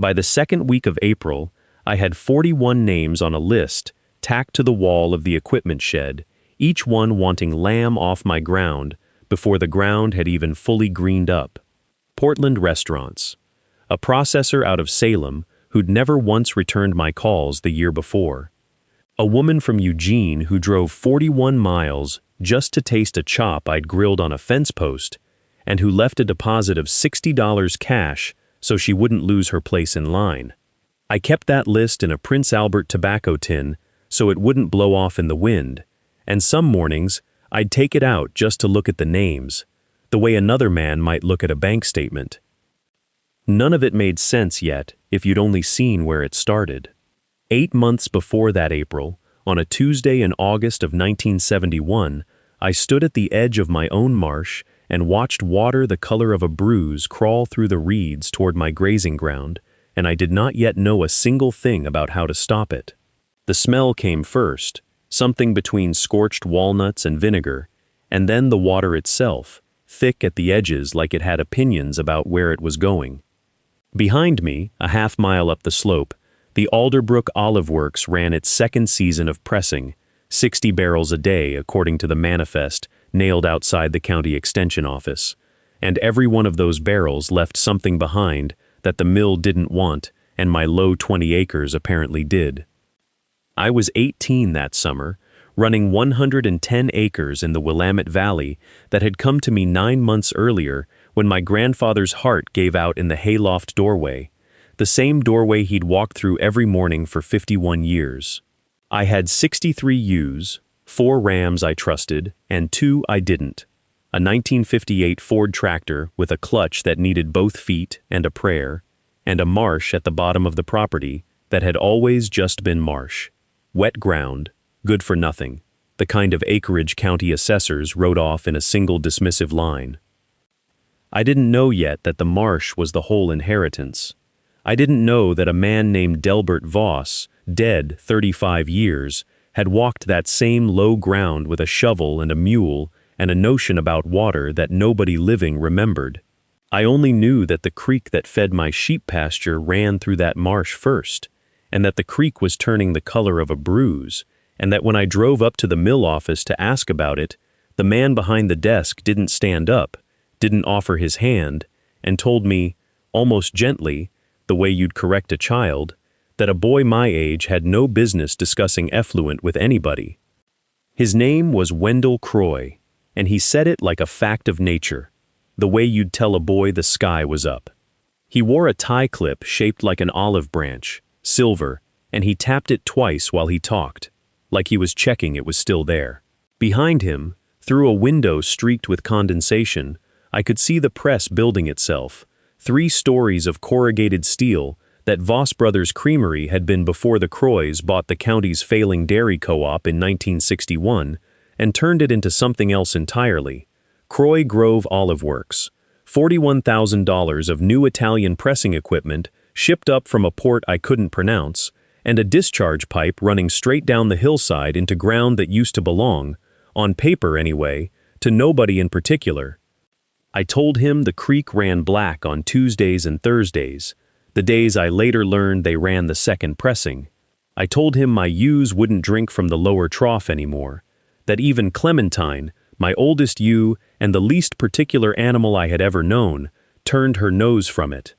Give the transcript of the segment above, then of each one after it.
By the second week of April, I had 41 names on a list tacked to the wall of the equipment shed, each one wanting lamb off my ground before the ground had even fully greened up. Portland Restaurants. A processor out of Salem who'd never once returned my calls the year before. A woman from Eugene who drove 41 miles just to taste a chop I'd grilled on a fence post, and who left a deposit of $60 cash so she wouldn't lose her place in line. I kept that list in a Prince Albert tobacco tin so it wouldn't blow off in the wind, and some mornings I'd take it out just to look at the names, the way another man might look at a bank statement. None of it made sense yet if you'd only seen where it started. 8 months before that April, on a Tuesday in August of 1971, I stood at the edge of my own marsh and watched water the color of a bruise crawl through the reeds toward my grazing ground, and I did not yet know a single thing about how to stop it. The smell came first, something between scorched walnuts and vinegar, and then the water itself, thick at the edges like it had opinions about where it was going. Behind me, a half-mile up the slope, the Alderbrook Olive Works ran its second season of pressing, 60 barrels a day according to the manifest nailed outside the county extension office, and every one of those barrels left something behind that the mill didn't want and my low 20 acres apparently did. I was 18 that summer, running 110 acres in the Willamette Valley that had come to me 9 months earlier when my grandfather's heart gave out in the hayloft doorway, the same doorway he'd walked through every morning for 51 years. I had 63 ewes, 4 rams I trusted, and 2 I didn't. A 1958 Ford tractor with a clutch that needed both feet and a prayer, and a marsh at the bottom of the property that had always just been marsh. Wet ground, good for nothing, the kind of acreage county assessors wrote off in a single dismissive line. I didn't know yet that the marsh was the whole inheritance. I didn't know that a man named Delbert Voss, dead 35 years, had walked that same low ground with a shovel and a mule and a notion about water that nobody living remembered. I only knew that the creek that fed my sheep pasture ran through that marsh first, and that the creek was turning the color of a bruise, and that when I drove up to the mill office to ask about it, the man behind the desk didn't stand up, didn't offer his hand, and told me, almost gently, the way you'd correct a child, that a boy my age had no business discussing effluent with anybody. His name was Wendell Croy, and he said it like a fact of nature, the way you'd tell a boy the sky was up. He wore a tie clip shaped like an olive branch, silver, and he tapped it twice while he talked, like he was checking it was still there. Behind him, through a window streaked with condensation, I could see the press building itself, 3 stories of corrugated steel that Voss Brothers Creamery had been before the Croys bought the county's failing dairy co-op in 1961 and turned it into something else entirely. Croy Grove Olive Works, $41,000 of new Italian pressing equipment shipped up from a port I couldn't pronounce, and a discharge pipe running straight down the hillside into ground that used to belong, on paper anyway, to nobody in particular. I told him the creek ran black on Tuesdays and Thursdays, the days I later learned they ran the second pressing. I told him my ewes wouldn't drink from the lower trough anymore, that even Clementine, my oldest ewe and the least particular animal I had ever known, turned her nose from it.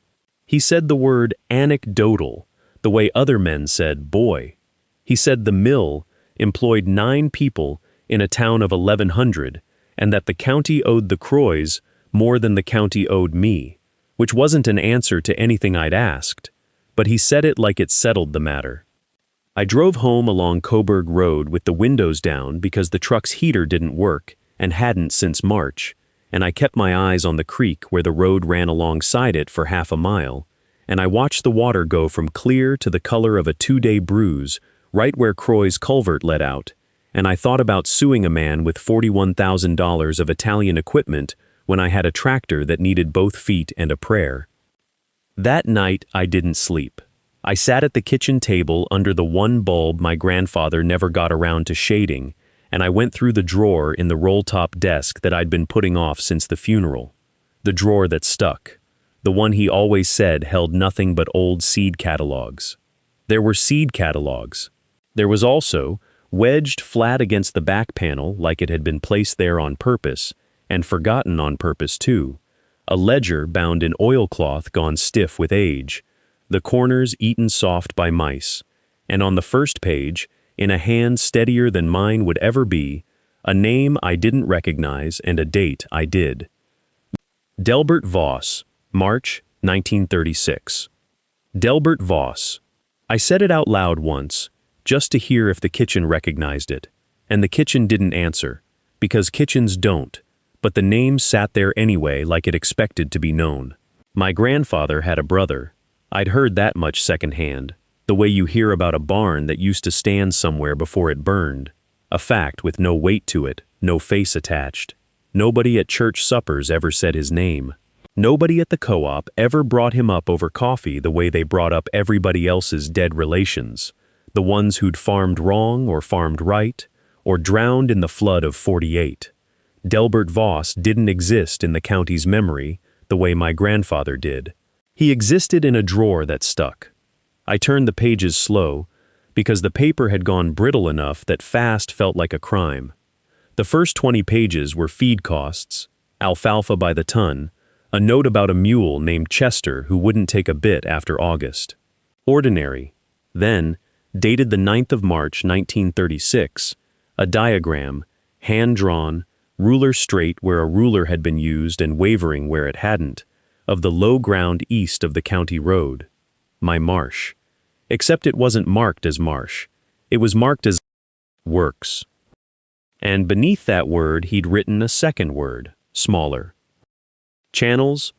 He said the word anecdotal, the way other men said boy. He said the mill employed 9 people in a town of 1,100, and that the county owed the Croys more than the county owed me, which wasn't an answer to anything I'd asked, but he said it like it settled the matter. I drove home along Coburg Road with the windows down because the truck's heater didn't work and hadn't since March, and I kept my eyes on the creek where the road ran alongside it for half a mile, and I watched the water go from clear to the color of a 2-day bruise right where Croy's culvert let out, and I thought about suing a man with $41,000 of Italian equipment when I had a tractor that needed both feet and a prayer. That night I didn't sleep. I sat at the kitchen table under the one bulb my grandfather never got around to shading, and I went through the drawer in the roll-top desk that I'd been putting off since the funeral. The drawer that stuck. the one he always said held nothing but old seed catalogs. There were seed catalogs. There was also, wedged flat against the back panel like it had been placed there on purpose, and forgotten on purpose too, a ledger bound in oilcloth gone stiff with age, the corners eaten soft by mice, and on the first page, in a hand steadier than mine would ever be, a name I didn't recognize and a date I did. Delbert Voss, March, 1936. Delbert Voss. I said it out loud once, just to hear if the kitchen recognized it, and the kitchen didn't answer, because kitchens don't, but the name sat there anyway like it expected to be known. My grandfather had a brother. I'd heard that much secondhand, the way you hear about a barn that used to stand somewhere before it burned, a fact with no weight to it, no face attached. Nobody at church suppers ever said his name. Nobody at the co-op ever brought him up over coffee the way they brought up everybody else's dead relations, the ones who'd farmed wrong or farmed right, or drowned in the flood of '48. Delbert Voss didn't exist in the county's memory the way my grandfather did. He existed in a drawer that stuck. I turned the pages slow, because the paper had gone brittle enough that fast felt like a crime. The first 20 pages were feed costs, alfalfa by the ton, a note about a mule named Chester who wouldn't take a bit after August. Ordinary. Then, dated the 9th of March 1936, a diagram, hand-drawn, ruler straight where a ruler had been used and wavering where it hadn't, of the low ground east of the county road. My marsh. Except it wasn't marked as marsh. It was marked as works. And beneath that word he'd written a second word, smaller. Channels?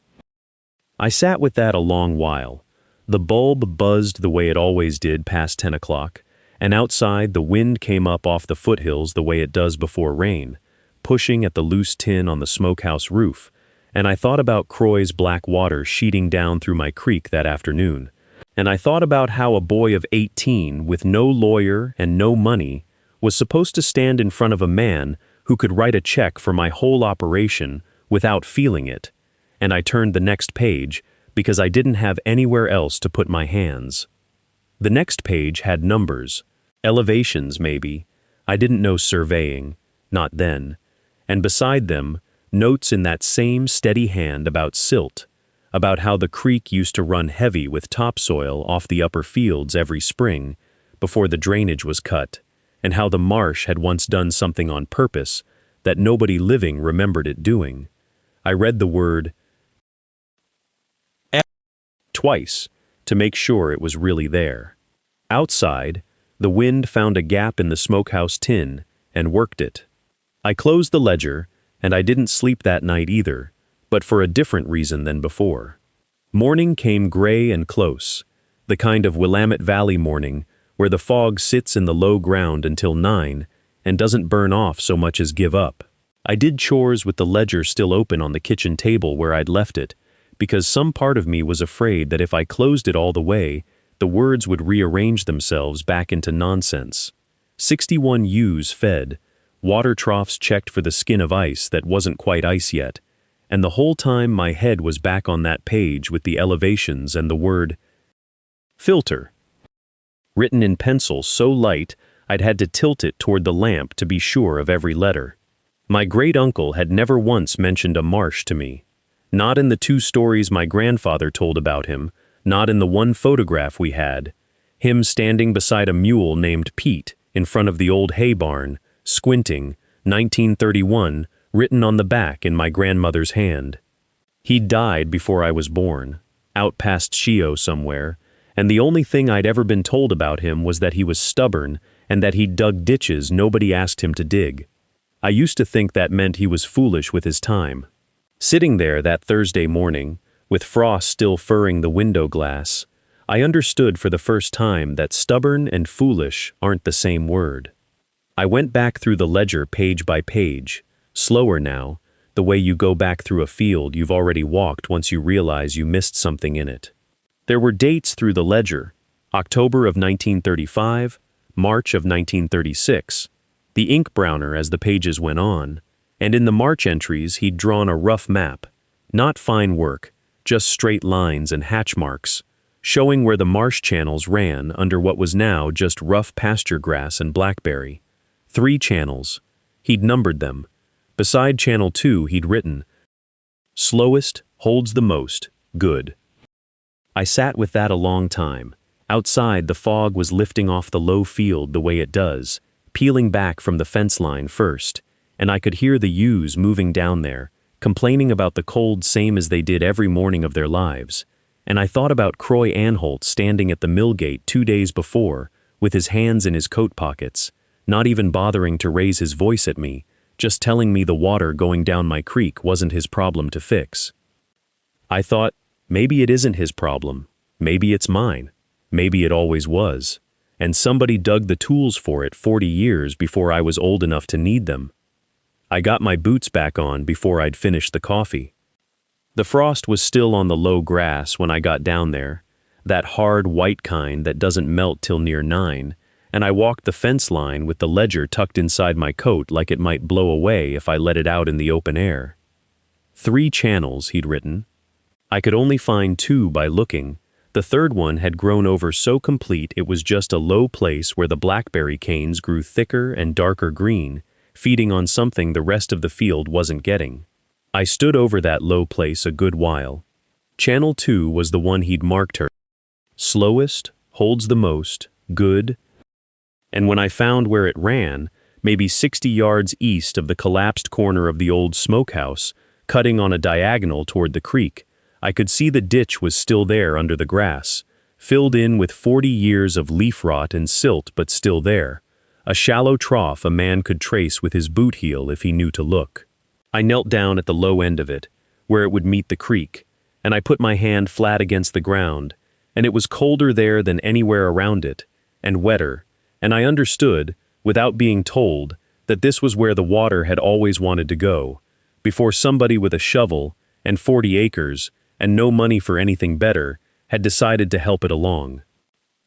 I sat with that a long while. The bulb buzzed the way it always did past 10 o'clock, and outside the wind came up off the foothills the way it does before rain, pushing at the loose tin on the smokehouse roof, and I thought about Croy's black water sheeting down through my creek that afternoon, and I thought about how a boy of 18 with no lawyer and no money was supposed to stand in front of a man who could write a check for my whole operation without feeling it, and I turned the next page because I didn't have anywhere else to put my hands. The next page had numbers, elevations maybe. I didn't know surveying, not then, and beside them, notes in that same steady hand about silt, about how the creek used to run heavy with topsoil off the upper fields every spring before the drainage was cut, and how the marsh had once done something on purpose that nobody living remembered it doing. I read the word twice to make sure it was really there. Outside, the wind found a gap in the smokehouse tin and worked it. I closed the ledger, and I didn't sleep that night either, but for a different reason than before. Morning came gray and close, the kind of Willamette Valley morning where the fog sits in the low ground until 9 and doesn't burn off so much as give up. I did chores with the ledger still open on the kitchen table where I'd left it, because some part of me was afraid that if I closed it all the way, the words would rearrange themselves back into nonsense. 61 ewes fed, water troughs checked for the skin of ice that wasn't quite ice yet, and the whole time my head was back on that page with the elevations and the word filter, written in pencil so light I'd had to tilt it toward the lamp to be sure of every letter. My great-uncle had never once mentioned a marsh to me. Not in the 2 stories my grandfather told about him, not in the 1 photograph we had. Him standing beside a mule named Pete in front of the old hay barn, squinting, 1931, written on the back in my grandmother's hand. He'd died before I was born, out past Shio somewhere, and the only thing I'd ever been told about him was that he was stubborn and that he'd dug ditches nobody asked him to dig. I used to think that meant he was foolish with his time. Sitting there that Thursday morning, with frost still furring the window glass, I understood for the first time that stubborn and foolish aren't the same word. I went back through the ledger page by page, slower now, the way you go back through a field you've already walked once you realize you missed something in it. There were dates through the ledger, October of 1935, March of 1936, the ink browner as the pages went on, and in the March entries he'd drawn a rough map, not fine work, just straight lines and hatch marks, showing where the marsh channels ran under what was now just rough pasture grass and blackberry. 3 channels. He'd numbered them. Beside channel 2 he'd written, "Slowest holds the most, good." I sat with that a long time. Outside, the fog was lifting off the low field the way it does, peeling back from the fence line first, and I could hear the ewes moving down there, complaining about the cold same as they did every morning of their lives. And I thought about Croy Anholt standing at the mill gate 2 days before, with his hands in his coat pockets, not even bothering to raise his voice at me, just telling me the water going down my creek wasn't his problem to fix. I thought, maybe it isn't his problem, maybe it's mine, maybe it always was, and somebody dug the tools for it 40 years before I was old enough to need them. I got my boots back on before I'd finished the coffee. The frost was still on the low grass when I got down there, that hard white kind that doesn't melt till near 9, and I walked the fence line with the ledger tucked inside my coat like it might blow away if I let it out in the open air. 3 channels, he'd written. I could only find 2 by looking. The third one had grown over so complete it was just a low place where the blackberry canes grew thicker and darker green, feeding on something the rest of the field wasn't getting. I stood over that low place a good while. Channel 2 was the one he'd marked her. Slowest, holds the most, good. And when I found where it ran, maybe 60 yards east of the collapsed corner of the old smokehouse, cutting on a diagonal toward the creek, I could see the ditch was still there under the grass, filled in with 40 years of leaf rot and silt, but still there. A shallow trough a man could trace with his boot heel if he knew to look. I knelt down at the low end of it, where it would meet the creek, and I put my hand flat against the ground, and it was colder there than anywhere around it, and wetter, and I understood, without being told, that this was where the water had always wanted to go, before somebody with a shovel and 40 acres and no money for anything better had decided to help it along.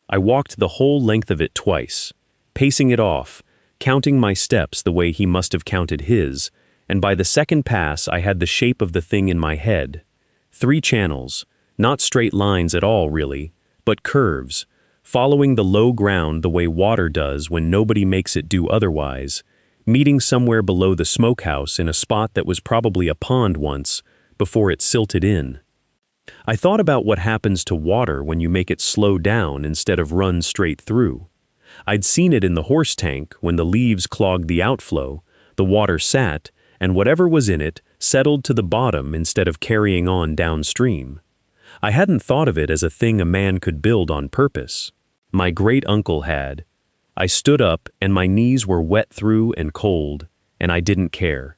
I walked the whole length of it twice, pacing it off, counting my steps the way he must have counted his, and by the second pass I had the shape of the thing in my head. 3 channels, not straight lines at all really, but curves, following the low ground the way water does when nobody makes it do otherwise, meeting somewhere below the smokehouse in a spot that was probably a pond once, before it silted in. I thought about what happens to water when you make it slow down instead of run straight through. I'd seen it in the horse tank when the leaves clogged the outflow, the water sat, and whatever was in it settled to the bottom instead of carrying on downstream. I hadn't thought of it as a thing a man could build on purpose. My great-uncle had. I stood up and my knees were wet through and cold, and I didn't care.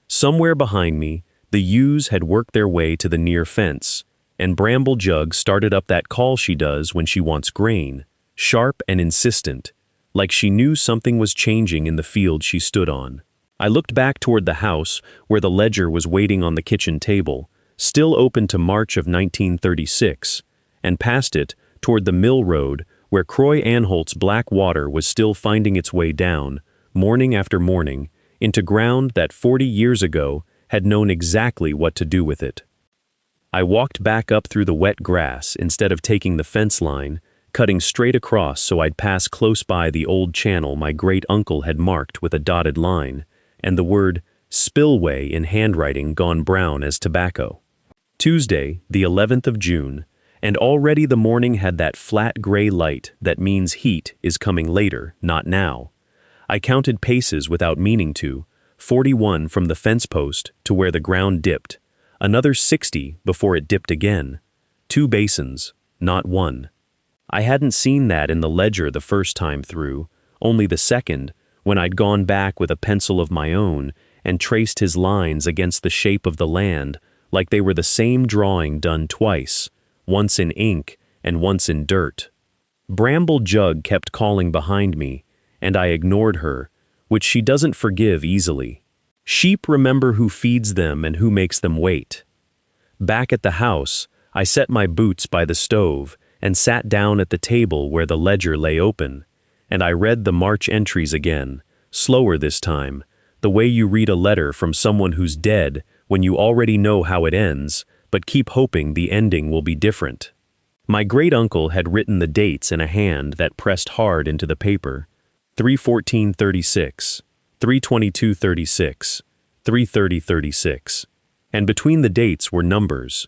Somewhere behind me, the ewes had worked their way to the near fence, and Bramble Jug started up that call she does when she wants grain, sharp and insistent, like she knew something was changing in the field she stood on. I looked back toward the house where the ledger was waiting on the kitchen table, still open to March of 1936, and past it toward the mill road where Croy Anholt's black water was still finding its way down, morning after morning, into ground that 40 years ago had known exactly what to do with it. I walked back up through the wet grass instead of taking the fence line, cutting straight across so I'd pass close by the old channel my great-uncle had marked with a dotted line, and the word spillway in handwriting gone brown as tobacco. Tuesday, the 11th of June, and already the morning had that flat gray light that means heat is coming later, not now. I counted paces without meaning to, 41 from the fence post to where the ground dipped, another 60 before it dipped again. 2 basins, not 1. I hadn't seen that in the ledger the first time through, only the second, when I'd gone back with a pencil of my own and traced his lines against the shape of the land like they were the same drawing done twice, once in ink and once in dirt. Bramble Jug kept calling behind me, and I ignored her, which she doesn't forgive easily. Sheep remember who feeds them and who makes them wait. Back at the house, I set my boots by the stove and sat down at the table where the ledger lay open, and I read the March entries again, slower this time, the way you read a letter from someone who's dead when you already know how it ends, but keep hoping the ending will be different. My great-uncle had written the dates in a hand that pressed hard into the paper. 3/14/36, 3/22/36, 3/30/36. And between the dates were numbers.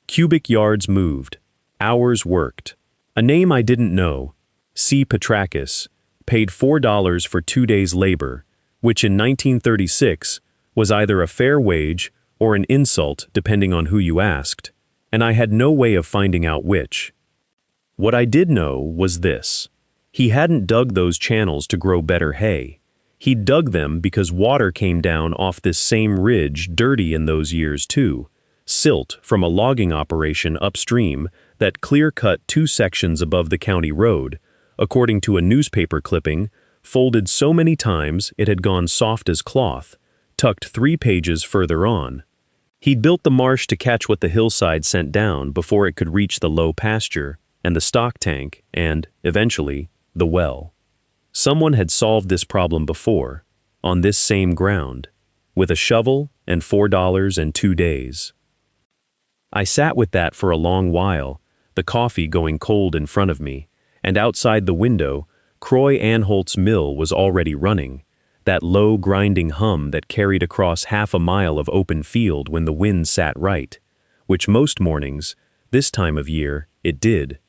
Cubic yards moved. Hours worked. A name I didn't know, C. Petrakis, paid $4 for 2 days' labor, which in 1936 was either a fair wage or an insult depending on who you asked, and I had no way of finding out which. What I did know was this. He hadn't dug those channels to grow better hay. He dug them because water came down off this same ridge dirty in those years too, silt from a logging operation upstream that clear-cut 2 sections above the county road, according to a newspaper clipping, folded so many times it had gone soft as cloth, tucked 3 pages further on. He'd built the marsh to catch what the hillside sent down before it could reach the low pasture, and the stock tank, and, eventually, the well. Someone had solved this problem before, on this same ground, with a shovel and $4 and 2 days. I sat with that for a long while, the coffee going cold in front of me, and outside the window, Croy Anholt's mill was already running, that low grinding hum that carried across half a mile of open field when the wind sat right, which most mornings, this time of year, it did.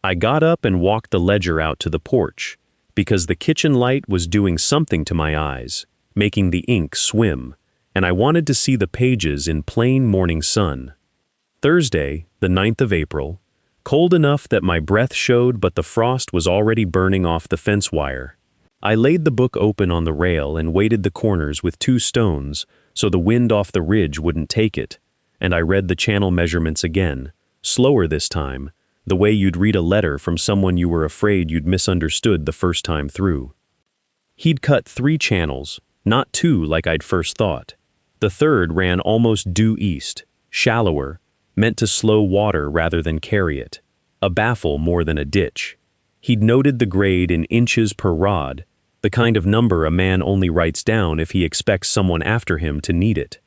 I got up and walked the ledger out to the porch, because the kitchen light was doing something to my eyes, making the ink swim, and I wanted to see the pages in plain morning sun. Thursday, the 9th of April, cold enough that my breath showed but the frost was already burning off the fence wire. I laid the book open on the rail and weighted the corners with 2 stones so the wind off the ridge wouldn't take it, and I read the channel measurements again, slower this time, the way you'd read a letter from someone you were afraid you'd misunderstood the first time through. He'd cut 3 channels, not 2 like I'd first thought. The third ran almost due east, shallower, meant to slow water rather than carry it, a baffle more than a ditch. He'd noted the grade in inches per rod, the kind of number a man only writes down if he expects someone after him to need it.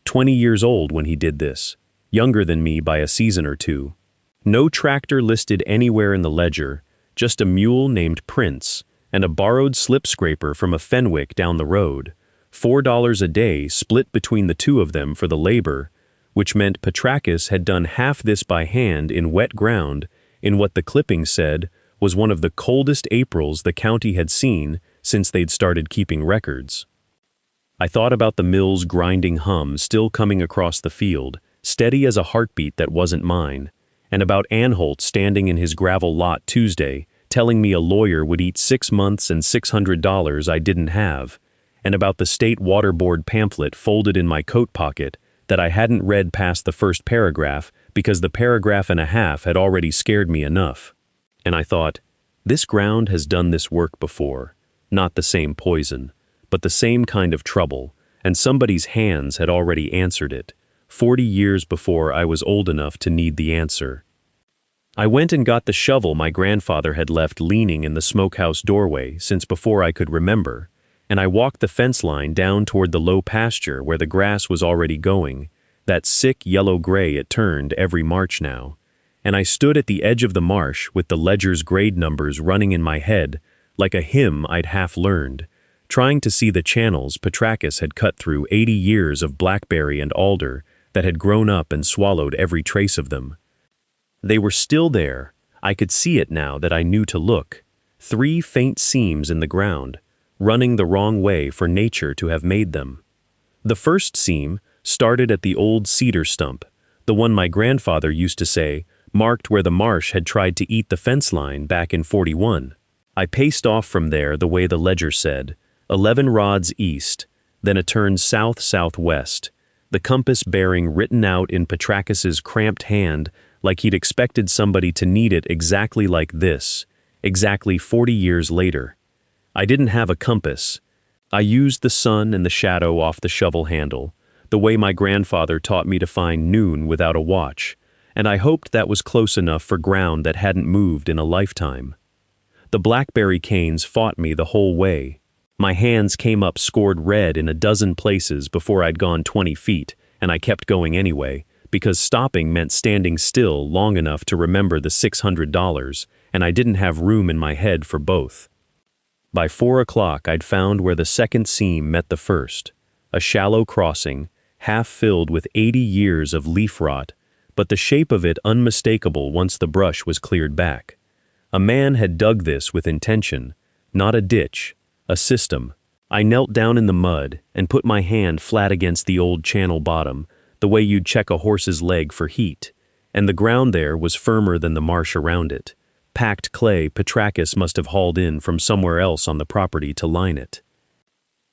20 years old when he did this, younger than me by a season or 2. No tractor listed anywhere in the ledger, just a mule named Prince, and a borrowed slip scraper from a Fenwick down the road, $4 a day split between the 2 of them for the labor, which meant Petrakis had done half this by hand in wet ground in what the clipping said was one of the coldest Aprils the county had seen since they'd started keeping records. I thought about the mill's grinding hum still coming across the field, steady as a heartbeat that wasn't mine, and about Anholt standing in his gravel lot Tuesday, telling me a lawyer would eat 6 months and $600 I didn't have, and about the state water board pamphlet folded in my coat pocket that I hadn't read past the first paragraph because the paragraph and a half had already scared me enough. And I thought, this ground has done this work before, not the same poison, but the same kind of trouble, and somebody's hands had already answered it, 40 years before I was old enough to need the answer. I went and got the shovel my grandfather had left leaning in the smokehouse doorway since before I could remember, and I walked the fence line down toward the low pasture where the grass was already going, that sick yellow-gray it turned every March now, and I stood at the edge of the marsh with the ledger's grade numbers running in my head like a hymn I'd half learned, trying to see the channels Petrakis had cut through 80 years of blackberry and alder that had grown up and swallowed every trace of them. They were still there. I could see it now that I knew to look. 3 faint seams in the ground, running the wrong way for nature to have made them. The first seam started at the old cedar stump, the one my grandfather used to say marked where the marsh had tried to eat the fence line back in 41. I paced off from there the way the ledger said, 11 rods east, then a turn south-southwest, the compass bearing written out in Petrakis's cramped hand like he'd expected somebody to need it exactly like this, exactly 40 years later. I didn't have a compass. I used the sun and the shadow off the shovel handle, the way my grandfather taught me to find noon without a watch, and I hoped that was close enough for ground that hadn't moved in a lifetime. The blackberry canes fought me the whole way. My hands came up scored red in a dozen places before I'd gone 20 feet, and I kept going anyway, because stopping meant standing still long enough to remember the $600, and I didn't have room in my head for both. By 4 o'clock I'd found where the second seam met the first, a shallow crossing, half filled with 80 years of leaf rot, but the shape of it unmistakable once the brush was cleared back. A man had dug this with intention, not a ditch, a system. I knelt down in the mud and put my hand flat against the old channel bottom, the way you'd check a horse's leg for heat, and the ground there was firmer than the marsh around it. Packed clay Petrakis must have hauled in from somewhere else on the property to line it.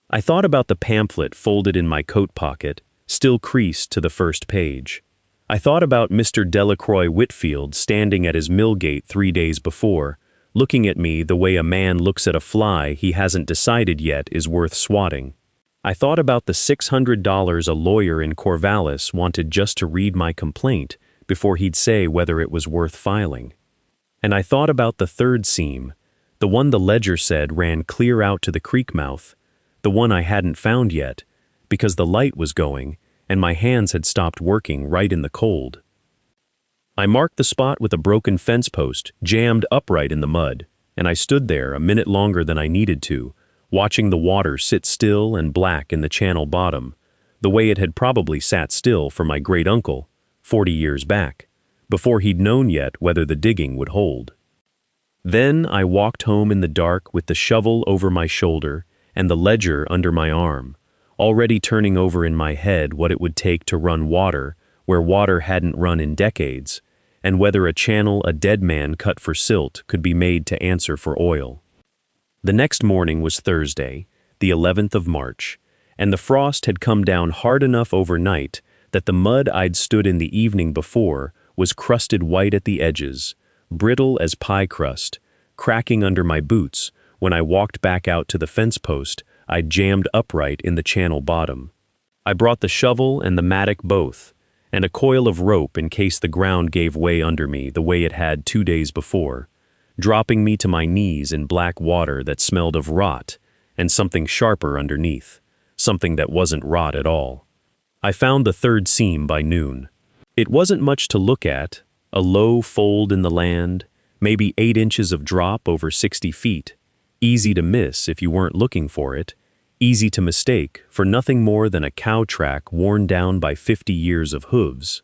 I thought about the pamphlet folded in my coat pocket, still creased to the first page. I thought about Mr. Delacroix Whitfield standing at his mill gate 3 days before, looking at me the way a man looks at a fly he hasn't decided yet is worth swatting. I thought about the $600 a lawyer in Corvallis wanted just to read my complaint before he'd say whether it was worth filing. And I thought about the third seam, the one the ledger said ran clear out to the creek mouth, the one I hadn't found yet, because the light was going, and my hands had stopped working right in the cold. I marked the spot with a broken fence post, jammed upright in the mud, and I stood there a minute longer than I needed to, watching the water sit still and black in the channel bottom, the way it had probably sat still for my great-uncle, 40 years back, before he'd known yet whether the digging would hold. Then I walked home in the dark with the shovel over my shoulder and the ledger under my arm, already turning over in my head what it would take to run water where water hadn't run in decades, and whether a channel a dead man cut for silt could be made to answer for oil. The next morning was Thursday, the 11th of March, and the frost had come down hard enough overnight that the mud I'd stood in the evening before was crusted white at the edges, brittle as pie crust, cracking under my boots when I walked back out to the fence post I'd jammed upright in the channel bottom. I brought the shovel and the mattock both, and a coil of rope in case the ground gave way under me the way it had 2 days before, dropping me to my knees in black water that smelled of rot and something sharper underneath, something that wasn't rot at all. I found the third seam by noon. It wasn't much to look at, a low fold in the land, maybe 8 inches of drop over 60 feet, easy to miss if you weren't looking for it, easy to mistake for nothing more than a cow track worn down by 50 years of hooves.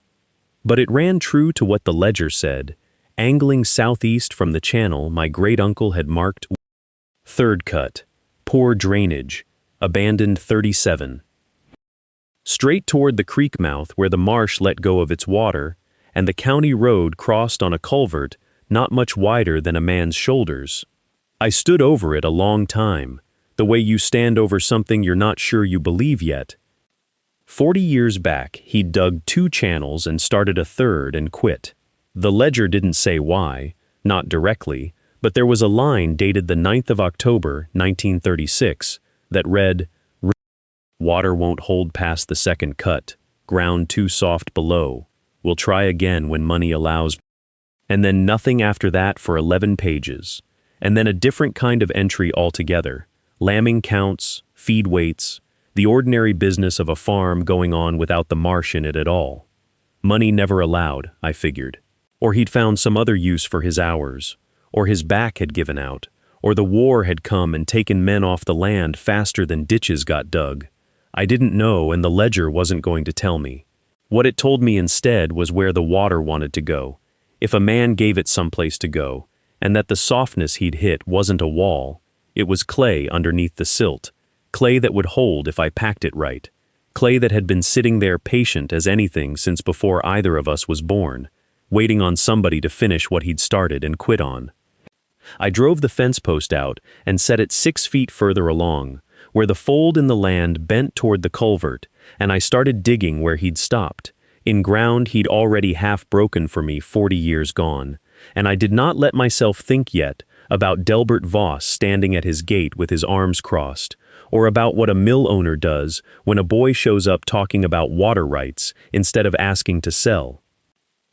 But it ran true to what the ledger said, angling southeast from the channel my great-uncle had marked. Third cut, poor drainage, abandoned 37. Straight toward the creek mouth where the marsh let go of its water, and the county road crossed on a culvert not much wider than a man's shoulders. I stood over it a long time, the way you stand over something you're not sure you believe yet. 40 years back, he'd dug 2 channels and started a third and quit. The ledger didn't say why, not directly, but there was a line dated the 9th of October, 1936, that read, "Water won't hold past the second cut, ground too soft below. We'll try again when money allows." And then nothing after that for 11 pages. And then a different kind of entry altogether. Lambing counts, feed weights, the ordinary business of a farm going on without the marsh in it at all. Money never allowed, I figured. Or he'd found some other use for his hours, or his back had given out, or the war had come and taken men off the land faster than ditches got dug. I didn't know, and the ledger wasn't going to tell me. What it told me instead was where the water wanted to go, if a man gave it someplace to go, and that the softness he'd hit wasn't a wall, it was clay underneath the silt, clay that would hold if I packed it right, clay that had been sitting there patient as anything since before either of us was born, waiting on somebody to finish what he'd started and quit on. I drove the fence post out and set it 6 feet further along, where the fold in the land bent toward the culvert, and I started digging where he'd stopped, in ground he'd already half broken for me 40 years gone, and I did not let myself think yet about Delbert Voss standing at his gate with his arms crossed, or about what a mill owner does when a boy shows up talking about water rights instead of asking to sell.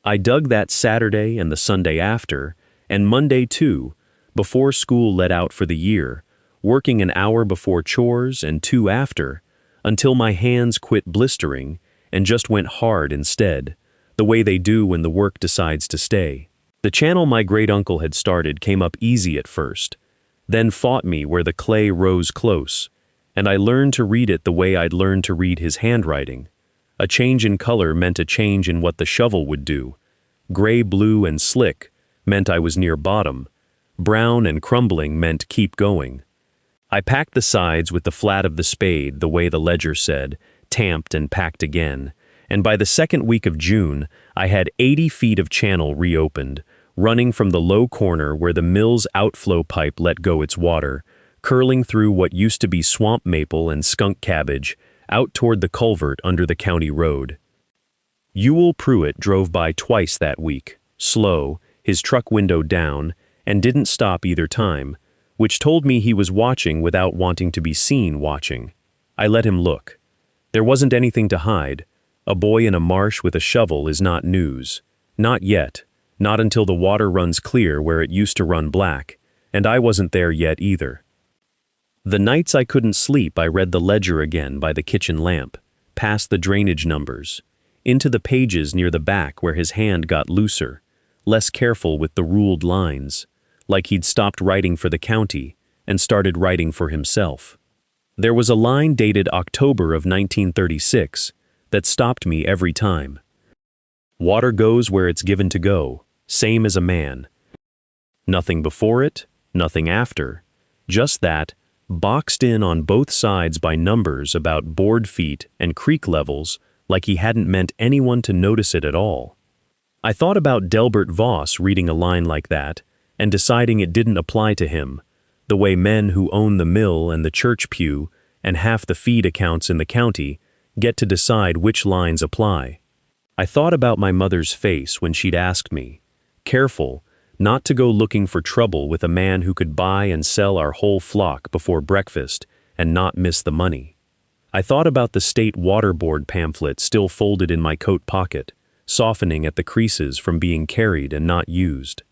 I dug that Saturday and the Sunday after, and Monday too, before school let out for the year, working an hour before chores and 2 after, until my hands quit blistering and just went hard instead, the way they do when the work decides to stay. The channel my great-uncle had started came up easy at first, then fought me where the clay rose close, and I learned to read it the way I'd learned to read his handwriting. A change in color meant a change in what the shovel would do. Gray, blue, and slick meant I was near bottom. Brown and crumbling meant keep going. I packed the sides with the flat of the spade, the way the ledger said, tamped and packed again, and by the second week of June, I had 80 feet of channel reopened, running from the low corner where the mill's outflow pipe let go its water, curling through what used to be swamp maple and skunk cabbage, out toward the culvert under the county road. Ewell Pruitt drove by twice that week, slow, his truck window down, and didn't stop either time, which told me he was watching without wanting to be seen watching. I let him look. There wasn't anything to hide. A boy in a marsh with a shovel is not news. Not yet. Not until the water runs clear where it used to run black, and I wasn't there yet either. The nights I couldn't sleep, I read the ledger again by the kitchen lamp, past the drainage numbers, into the pages near the back where his hand got looser, less careful with the ruled lines, like he'd stopped writing for the county and started writing for himself. There was a line dated October of 1936 that stopped me every time. Water goes where it's given to go, same as a man. Nothing before it, nothing after, just that, boxed in on both sides by numbers about board feet and creek levels like he hadn't meant anyone to notice it at all. I thought about Delbert Voss reading a line like that and deciding it didn't apply to him, the way men who own the mill and the church pew and half the feed accounts in the county get to decide which lines apply. I thought about my mother's face when she'd asked me, careful, not to go looking for trouble with a man who could buy and sell our whole flock before breakfast and not miss the money. I thought about the state water board pamphlet still folded in my coat pocket, softening at the creases from being carried and not used.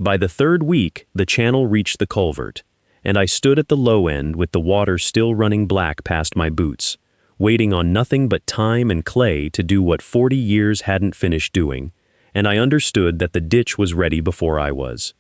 By the third week, the channel reached the culvert, and I stood at the low end with the water still running black past my boots, waiting on nothing but time and clay to do what 40 years hadn't finished doing, and I understood that the ditch was ready before I was.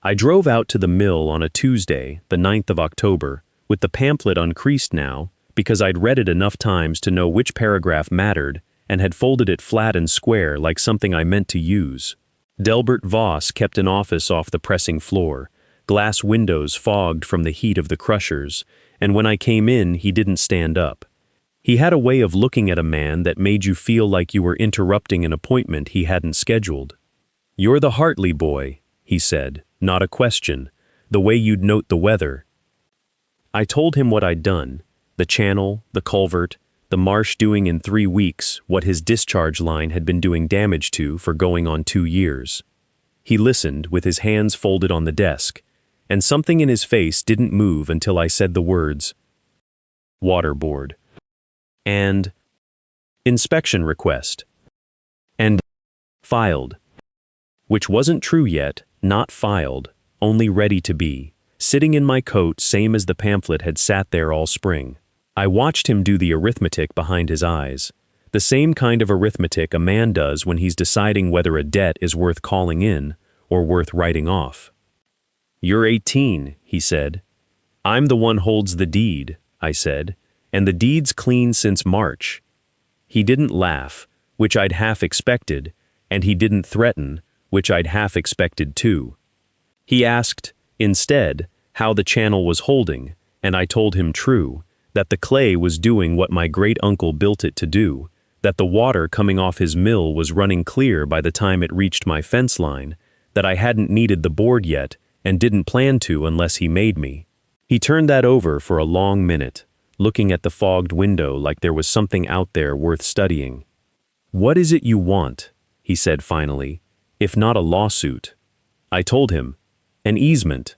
I drove out to the mill on a Tuesday, the 9th of October, with the pamphlet uncreased now, because I'd read it enough times to know which paragraph mattered and had folded it flat and square like something I meant to use. Delbert Voss kept an office off the pressing floor, glass windows fogged from the heat of the crushers, and when I came in he didn't stand up. He had a way of looking at a man that made you feel like you were interrupting an appointment he hadn't scheduled. "You're the Hartley boy," he said, not a question, the way you'd note the weather. I told him what I'd done, the channel, the culvert, the Marsh doing in 3 weeks what his discharge line had been doing damage to for going on 2 years. He listened with his hands folded on the desk, and something in his face didn't move until I said the words, "Water board," and "inspection request," and "filed," which wasn't true yet, not filed, only ready to be, sitting in my coat same as the pamphlet had sat there all spring. I watched him do the arithmetic behind his eyes, the same kind of arithmetic a man does when he's deciding whether a debt is worth calling in or worth writing off. "You're 18, he said. "I'm the one holds the deed," I said, "and the deed's clean since March." He didn't laugh, which I'd half expected, and he didn't threaten, which I'd half expected too. He asked, instead, how the channel was holding, and I told him true, that the clay was doing what my great-uncle built it to do, that the water coming off his mill was running clear by the time it reached my fence line, that I hadn't needed the board yet and didn't plan to unless he made me. He turned that over for a long minute, looking at the fogged window like there was something out there worth studying. "What is it you want?" he said finally, "if not a lawsuit?" I told him, "An easement.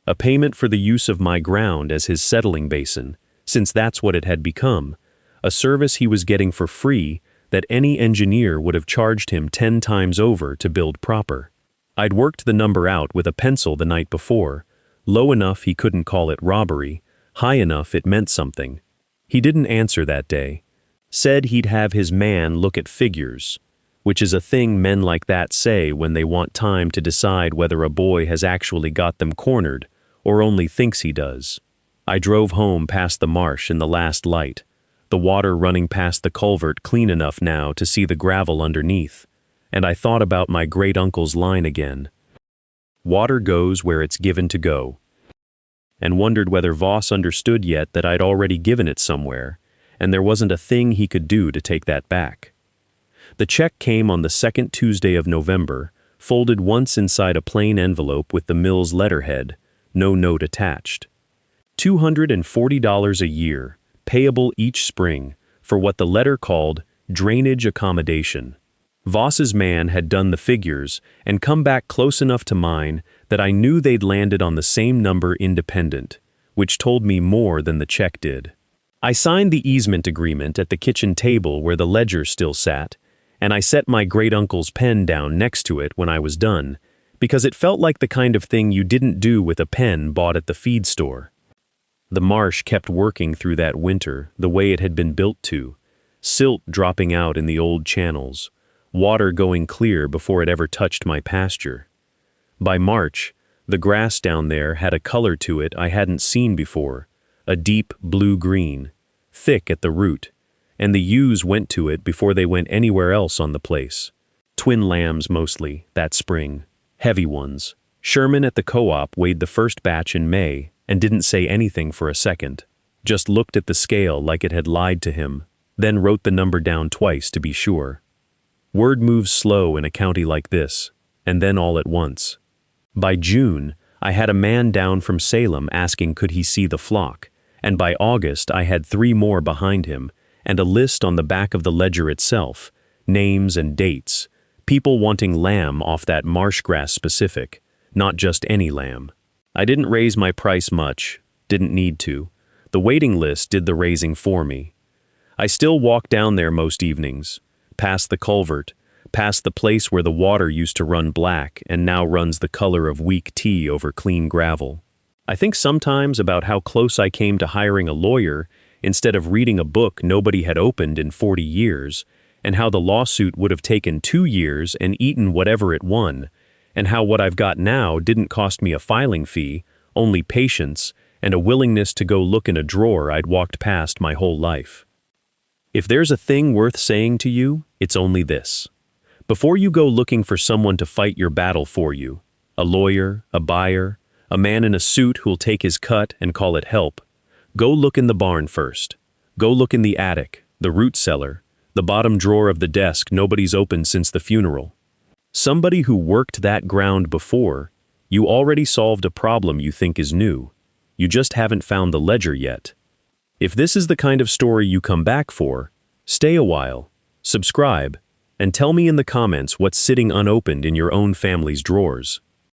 A payment for the use of my ground as his settling basin, since that's what it had become, a service he was getting for free that any engineer would have charged him 10 times over to build proper. I'd worked the number out with a pencil the night before, low enough he couldn't call it robbery, high enough it meant something. He didn't answer that day. Said he'd have his man look at figures. which is a thing men like that say when they want time to decide whether a boy has actually got them cornered or only thinks he does. I drove home past the marsh in the last light, the water running past the culvert clean enough now to see the gravel underneath, and I thought about my great-uncle's line again. Water goes where it's given to go, and wondered whether Voss understood yet that I'd already given it somewhere, and there wasn't a thing he could do to take that back. The check came on the second Tuesday of November, folded once inside a plain envelope with the mill's letterhead, no note attached. $240 a year, payable each spring, for what the letter called drainage accommodation. Voss's man had done the figures and come back close enough to mine that I knew they'd landed on the same number independent, which told me more than the check did. I signed the easement agreement at the kitchen table where the ledger still sat, and I set my great-uncle's pen down next to it when I was done, because it felt like the kind of thing you didn't do with a pen bought at the feed store. The marsh kept working through that winter the way it had been built to, silt dropping out in the old channels, water going clear before it ever touched my pasture. By March, the grass down there had a color to it I hadn't seen before, a deep blue-green, thick at the root, and the ewes went to it before they went anywhere else on the place. Twin lambs mostly, that spring, heavy ones. Sherman at the co-op weighed the first batch in May and didn't say anything for a second, just looked at the scale like it had lied to him, then wrote the number down twice to be sure. Word moves slow in a county like this, and then all at once. By June, I had a man down from Salem asking could he see the flock, and by August I had 3 more behind him, and a list on the back of the ledger itself, names and dates, people wanting lamb off that marsh grass specific, not just any lamb. I didn't raise my price much, didn't need to. The waiting list did the raising for me. I still walk down there most evenings, past the culvert, past the place where the water used to run black and now runs the color of weak tea over clean gravel. I think sometimes about how close I came to hiring a lawyer instead of reading a book nobody had opened in 40 years, and how the lawsuit would have taken 2 years and eaten whatever it won, and how what I've got now didn't cost me a filing fee, only patience and a willingness to go look in a drawer I'd walked past my whole life. If there's a thing worth saying to you, it's only this. Before you go looking for someone to fight your battle for you, a lawyer, a buyer, a man in a suit who'll take his cut and call it help, go look in the barn first. Go look in the attic, the root cellar, the bottom drawer of the desk nobody's opened since the funeral. Somebody who worked that ground before, you already solved a problem you think is new. You just haven't found the ledger yet. If this is the kind of story you come back for, stay a while, subscribe, and tell me in the comments what's sitting unopened in your own family's drawers.